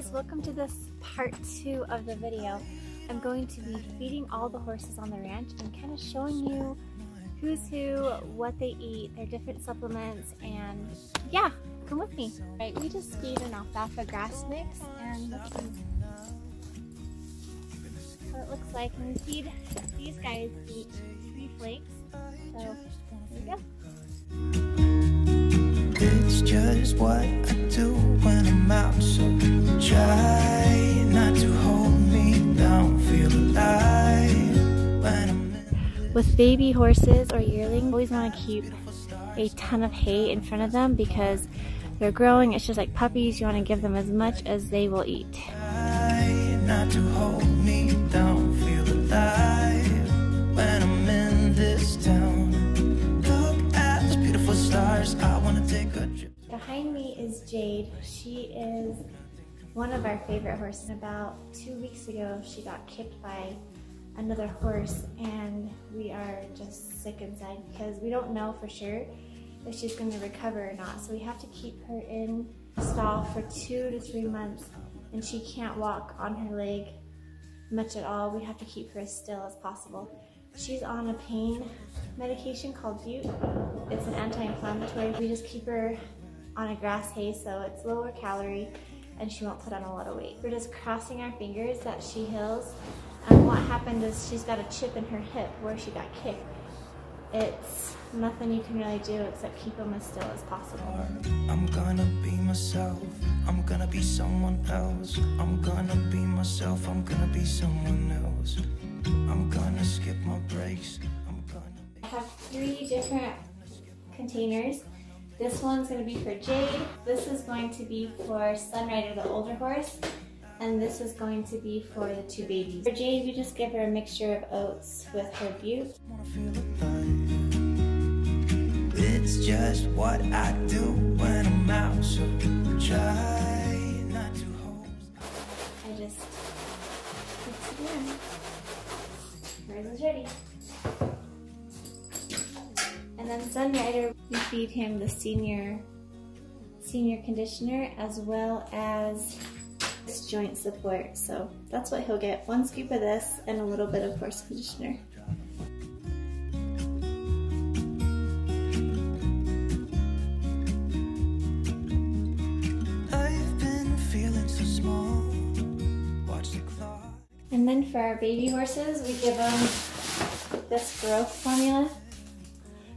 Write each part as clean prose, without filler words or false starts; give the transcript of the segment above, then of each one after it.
guys, welcome to this part 2 of the video. I'm going to be feeding all the horses on the ranch and kind of showing you who's who, what they eat, their different supplements, and yeah, come with me. Right, we just feed an alfalfa grass mix, and let's see what it looks like. And we feed these guys eat 3 flakes, so here we go. It's just what I do when I'm out, so try not to hold me down, feel alive when I'm in. With baby horses or yearlings, you always want to keep a ton of hay in front of them because they're growing. It's just like puppies. You want to give them as much as they will eat. Try not to hold me down, feel alive when I'm in this town. Look at those beautiful stars, I want to take a trip. Behind me is Jade. She is one of our favorite horses. About 2 weeks ago, she got kicked by another horse, and we are just sick inside because we don't know for sure if she's going to recover or not. So we have to keep her in the stall for 2 to 3 months, and she can't walk on her leg much at all. We have to keep her as still as possible. She's on a pain medication called Butte. It's an anti-inflammatory. We just keep her on a grass hay, so it's lower calorie and she won't put on a lot of weight. We're just crossing our fingers that she heals. And what happened is she's got a chip in her hip where she got kicked. It's nothing you can really do except keep them as still as possible. I'm gonna be myself, I'm gonna be someone else. I'm gonna be myself, I'm gonna be someone else. I'm gonna skip my breaks, I'm gonna I have 3 different containers. This one's going to be for Jade, this is going to be for Sunrider, the older horse, and this is going to be for the 2 babies. For Jade, we just give her a mixture of oats with her Butte. It's just what I do when I'm out, so try not to hold. I just mix it in. Hers is ready. And then Sunrider, we feed him the senior conditioner as well as this joint support. So that's what he'll get. 1 scoop of this and a little bit of horse conditioner. I've been feeling so small. Watch the clock. And then for our baby horses, we give them this growth formula.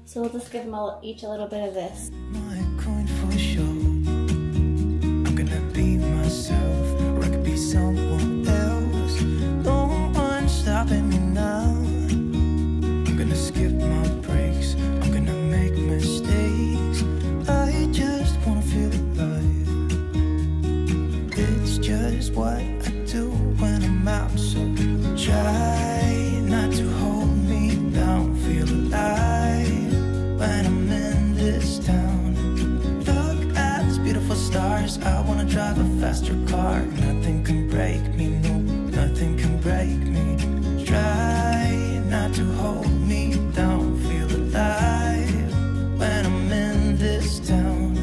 So we'll just give them each a little bit of this. My coin for sure. I'm gonna be myself, or I could be someone else. No one's stopping me now. I'm gonna skip my breaks, I'm gonna make mistakes. I just wanna feel alive. It's just what I do when I'm out, so try not to hold me down, feel alive when I'm in this town. Look at these beautiful stars, I wanna drive a faster car. Nothing can break me, no, nothing can break me. Try not to hold me down, feel alive when I'm in this town.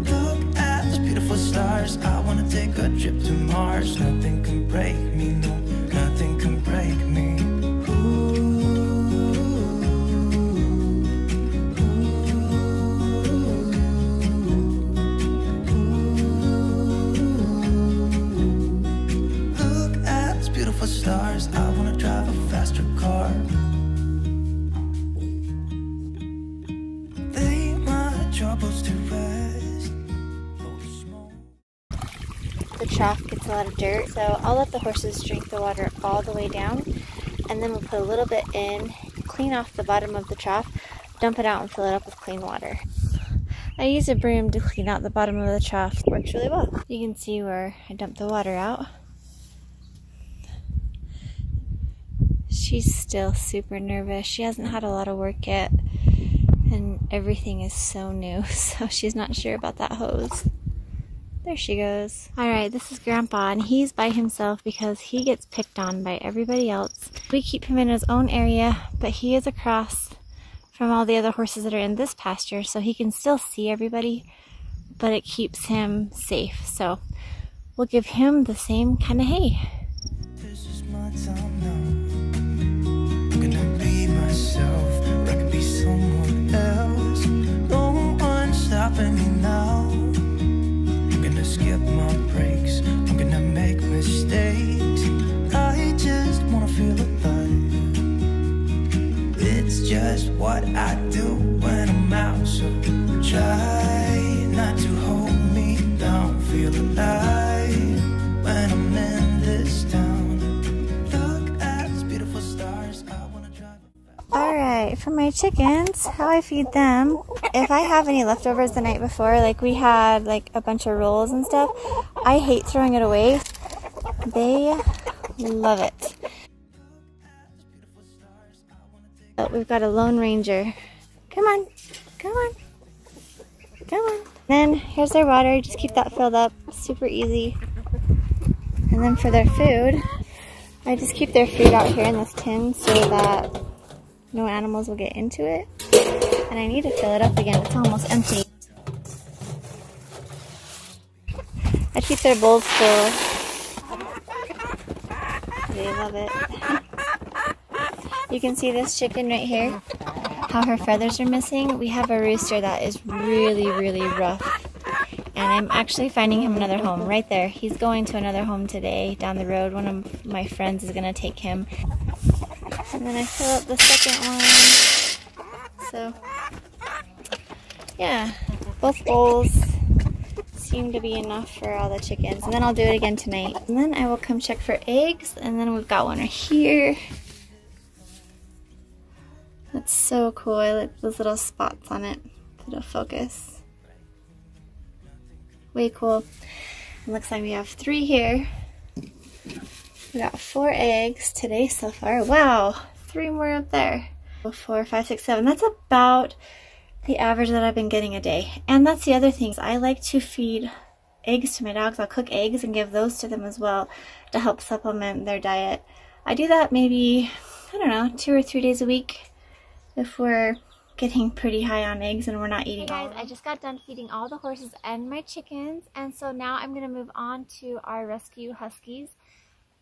Look at these beautiful stars, I wanna take a trip to Mars. Nothing can break me, no, nothing can break me. Stars, I wanna drive a faster car. Lay my troubles to rest. The trough gets a lot of dirt, so I'll let the horses drink the water all the way down, and then we'll put a little bit in, clean off the bottom of the trough, dump it out and fill it up with clean water. I use a broom to clean out the bottom of the trough. It works really well. You can see where I dumped the water out. She's still super nervous. She hasn't had a lot of work yet, and everything is so new, so she's not sure about that hose. There she goes. Alright, this is Grandpa, and he's by himself because he gets picked on by everybody else. We keep him in his own area, but he is across from all the other horses that are in this pasture, so he can still see everybody, but it keeps him safe. So we'll give him the same kind of hay. This is my time now. I'm gonna be myself, or I could be someone else. No one's stopping me now. I'm gonna skip my breaks, I'm gonna make mistakes. I just wanna feel alive. It's just what I do when I'm out, so try not to hold me down. Feel alive when I'm in this town. Look at these beautiful stars. I wanna drive. Alright, for my chickens, how I feed them, if I have any leftovers the night before, like we had like a bunch of rolls and stuff, I hate throwing it away. They love it. Oh, we've got a Lone Ranger. Come on, come on, come on. Then here's their water, just keep that filled up, super easy. And then for their food, I just keep their food out here in this tin so that no animals will get into it. And I need to fill it up again, it's almost empty. I keep their bowls full. They love it. You can see this chicken right here, how her feathers are missing. We have a rooster that is really, really rough. And I'm actually finding him another home right there. He's going to another home today down the road. One of my friends is gonna take him. And then I fill up the second one. So, yeah, both bowls seem to be enough for all the chickens. And then I'll do it again tonight. And then I will come check for eggs. And then we've got one right here. That's so cool. I like those little spots on it. It'll focus. Way cool. It looks like we have 3 here. We got 4 eggs today so far. Wow, 3 more up there. 4, 5, 6, 7. That's about the average that I've been getting a day. And that's the other thing. I like to feed eggs to my dogs. I'll cook eggs and give those to them as well to help supplement their diet. I do that maybe, I don't know, 2 or 3 days a week if we're getting pretty high on eggs and we're not eating all of them. Hey guys, I just got done feeding all the horses and my chickens, and so now I'm going to move on to our rescue huskies.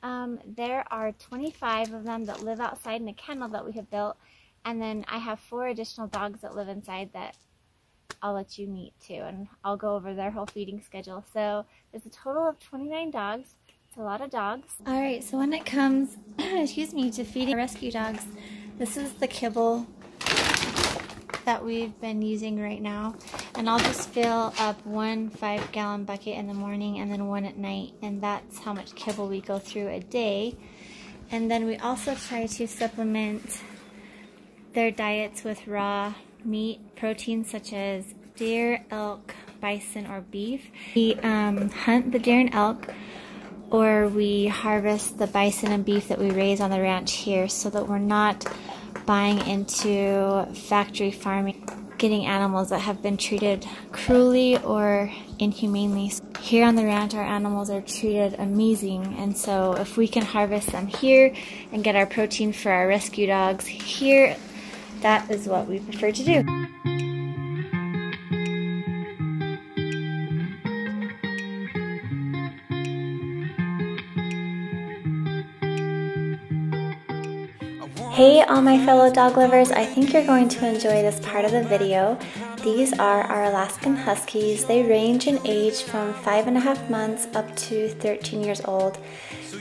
There are 25 of them that live outside in a kennel that we have built, and then I have 4 additional dogs that live inside that I'll let you meet too, and I'll go over their whole feeding schedule. So there's a total of 29 dogs. It's a lot of dogs. Alright, so when it comes, excuse me, to feeding rescue dogs, this is the kibble that we've been using right now, and I'll just fill up 1 5-gallon bucket in the morning and then 1 at night, and that's how much kibble we go through a day. And then we also try to supplement their diets with raw meat proteins such as deer, elk, bison, or beef. We hunt the deer and elk, or we harvest the bison and beef that we raise on the ranch here, so that we're not buying into factory farming, getting animals that have been treated cruelly or inhumanely. Here on the ranch, our animals are treated amazing, and so if we can harvest them here and get our protein for our rescue dogs here, that is what we prefer to do. Hey all my fellow dog lovers, I think you're going to enjoy this part of the video. These are our Alaskan Huskies. They range in age from 5.5 months up to 13 years old.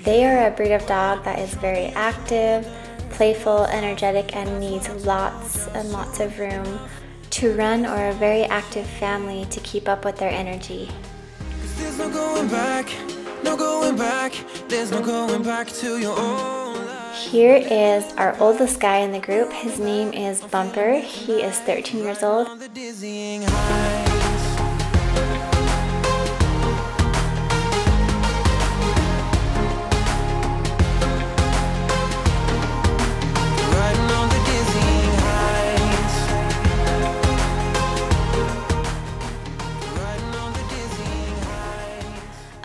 They are a breed of dog that is very active, playful, energetic, and needs lots and lots of room to run, or a very active family to keep up with their energy. There's no going back, no going back. There's no going back to your own. Here is our oldest guy in the group. His name is Bumper. He is 13 years old.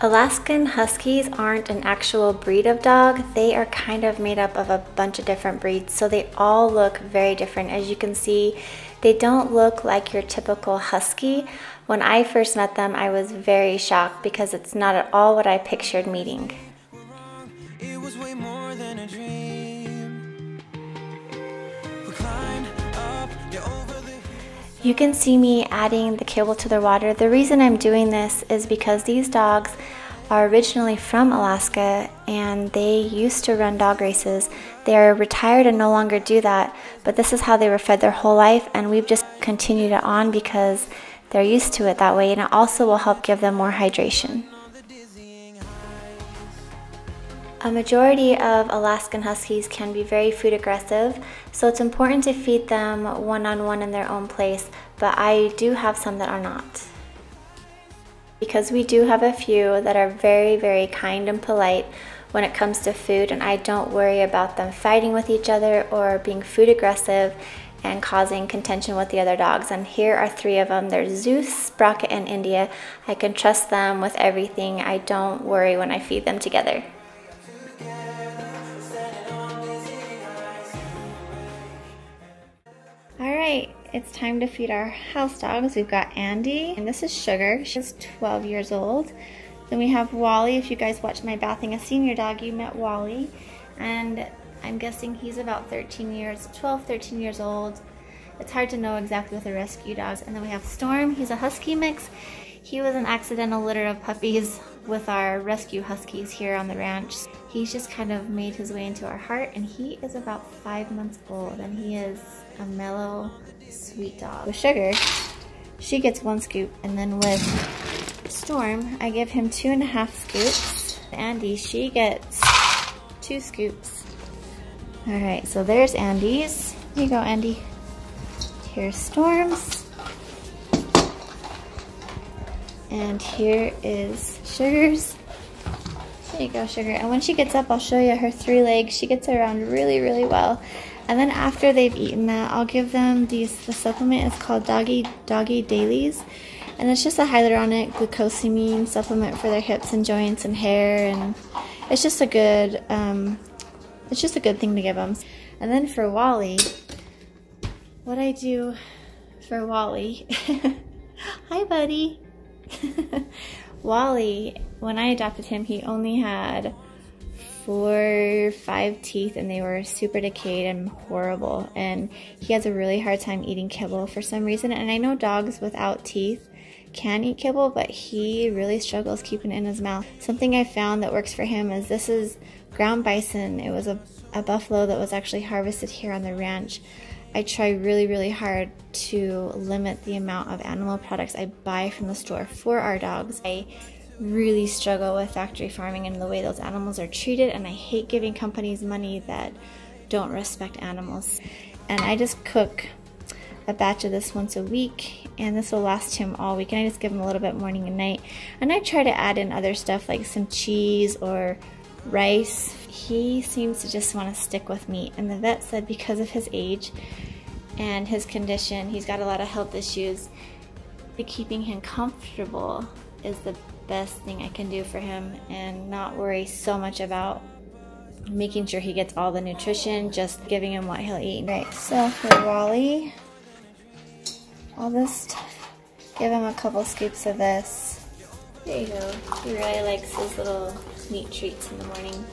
Alaskan Huskies aren't an actual breed of dog. They are kind of made up of a bunch of different breeds, so they all look very different. As you can see, They don't look like your typical husky. When I first met them, I was very shocked because it's not at all what I pictured meeting. It was way more than a dream. We climbed up, over the... You can see me adding the kibble to their water. The reason I'm doing this is because these dogs are originally from Alaska and they used to run dog races. They are retired and no longer do that, but this is how they were fed their whole life, and we've just continued it on because they're used to it that way, and it also will help give them more hydration. A majority of Alaskan Huskies can be very food aggressive, so it's important to feed them one-on-one in their own place, but I do have some that are not. Because we do have a few that are very, very kind and polite when it comes to food, and I don't worry about them fighting with each other or being food aggressive and causing contention with the other dogs. And here are 3 of them. They're Zeus, Sprocket, and India. I can trust them with everything. I don't worry when I feed them together. Alright, it's time to feed our house dogs. We've got Andy, and this is Sugar. She's 12 years old. Then we have Wally. If you guys watched my Bathing a Senior Dog, you met Wally. And I'm guessing he's about 13 years old. It's hard to know exactly with the rescue dogs. And then we have Storm. He's a Husky mix. He was an accidental litter of puppies with our rescue Huskies here on the ranch. He's just kind of made his way into our heart, and he is about 5 months old, and he is a mellow, sweet dog. With Sugar, she gets 1 scoop, and then with Storm, I give him 2.5 scoops. Andy, she gets 2 scoops. Alright, so there's Andy's. Here you go, Andy. Here's Storm's. And here is Sugar's. There you go, Sugar. And when she gets up, I'll show you her 3 legs. She gets around really, really well. And then after they've eaten that, I'll give them the supplement. It's called Doggy Dailies. And it's just a hyaluronic glucosamine supplement for their hips and joints and hair. And it's just a good, thing to give them. And then for Wally, what I do for Wally, hi buddy. Wally, when I adopted him, he only had 4 or 5 teeth, and they were super decayed and horrible, and he has a really hard time eating kibble for some reason. And I know dogs without teeth can eat kibble, but he really struggles keeping it in his mouth. Something I found that works for him is this is ground bison. It was a buffalo that was actually harvested here on the ranch. I try really, really hard to limit the amount of animal products I buy from the store for our dogs. I really struggle with factory farming and the way those animals are treated, and I hate giving companies money that don't respect animals. And I just cook a batch of this once a week, and this will last him all week, and I just give him a little bit morning and night. And I try to add in other stuff like some cheese or rice. He seems to just want to stick with meat, and the vet said because of his age and his condition, he's got a lot of health issues, keeping him comfortable is the best thing I can do for him, and not worry so much about making sure he gets all the nutrition, just giving him what he'll eat. Right, so for Wally, all this stuff, give him a couple scoops of this. There you go. He really likes his little meat treats in the morning.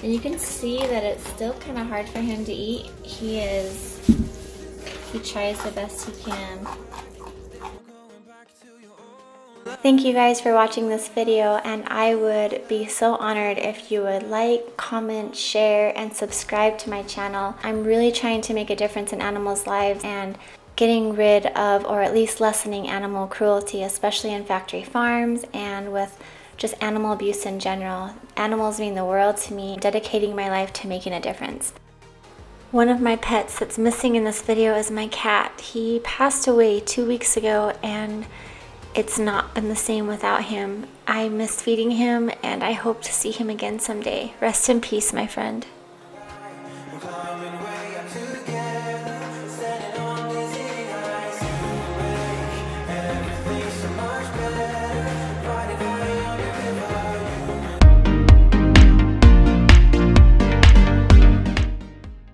And you can see that it's still kind of hard for him to eat. He tries the best he can. Thank you guys for watching this video, and I would be so honored if you would like, comment, share, and subscribe to my channel. I'm really trying to make a difference in animals' lives and getting rid of, or at least lessening, animal cruelty, especially in factory farms and with just animal abuse in general. Animals mean the world to me, dedicating my life to making a difference. One of my pets that's missing in this video is my cat. He passed away 2 weeks ago, and it's not been the same without him. I miss feeding him, and I hope to see him again someday. Rest in peace, my friend.